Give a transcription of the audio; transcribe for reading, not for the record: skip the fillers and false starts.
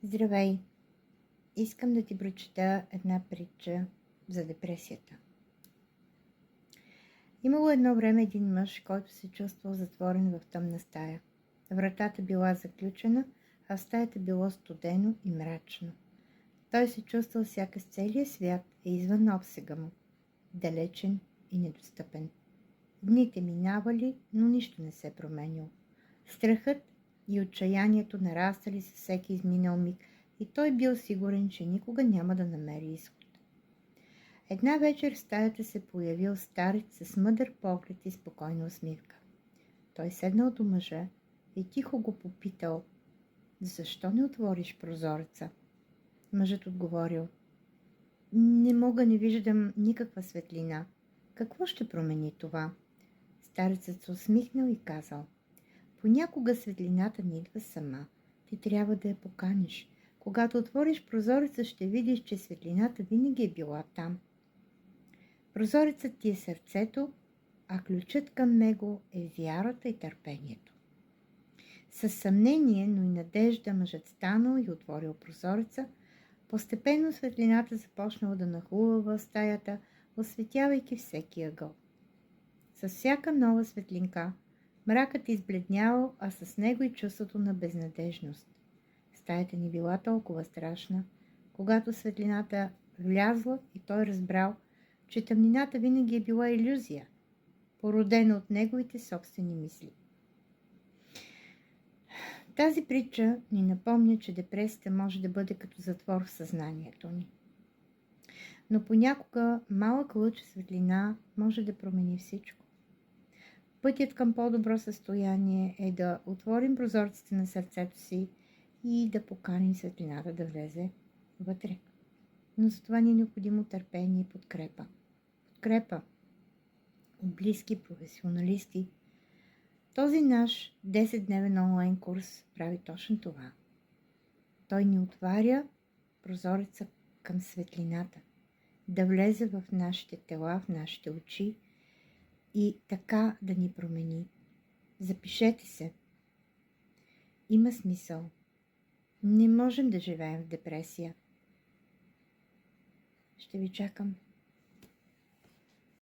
Здравей! Искам да ти прочета една притча за депресията. Имало едно време един мъж, който се чувствал затворен в тъмна стая. Вратата била заключена, а в стаята било студено и мрачно. Той се чувствал сякаш целият свят е извън обсега му, далечен и недостъпен. Дните минавали, но нищо не се променило. Страхът и отчаянието нараствали със всеки изминал миг и той бил сигурен, че никога няма да намери изход. Една вечер в стаята се появил старец с мъдър поглед и спокойна усмивка. Той седнал до мъжа и тихо го попитал: „Защо не отвориш прозореца?“ Мъжът отговорил: „Не мога, не виждам никаква светлина. Какво ще промени това?“ Старецът се усмихнал и казал: „Понякога светлината не идва сама. Ти трябва да я поканиш. Когато отвориш прозореца, ще видиш, че светлината винаги е била там. Прозорецът ти е сърцето, а ключът към него е вярата и търпението.“ Със съмнение, но и надежда мъжът станал и отворил прозореца. Постепенно светлината започнала да нахлува в стаята, осветявайки всеки ъгъл. С всяка нова светлинка мракът избледнявал, а с него и чувството на безнадежност. Стаята не била толкова страшна, когато светлината влязла и той разбрал, че тъмнината винаги е била илюзия, породена от неговите собствени мисли. Тази притча ни напомня, че депресията може да бъде като затвор в съзнанието ни. Но понякога малък лъч светлина може да промени всичко. Пътят към по-добро състояние е да отворим прозорците на сърцето си и да поканим светлината да влезе вътре. Но за това ни е необходимо търпение и подкрепа. Подкрепа от близки професионалисти. Този наш 10-дневен онлайн курс прави точно това. Той ни отваря прозореца към светлината, да влезе в нашите тела, в нашите очи и така да ни промени. Запишете се. Има смисъл. Не можем да живеем в депресия. Ще ви чакам.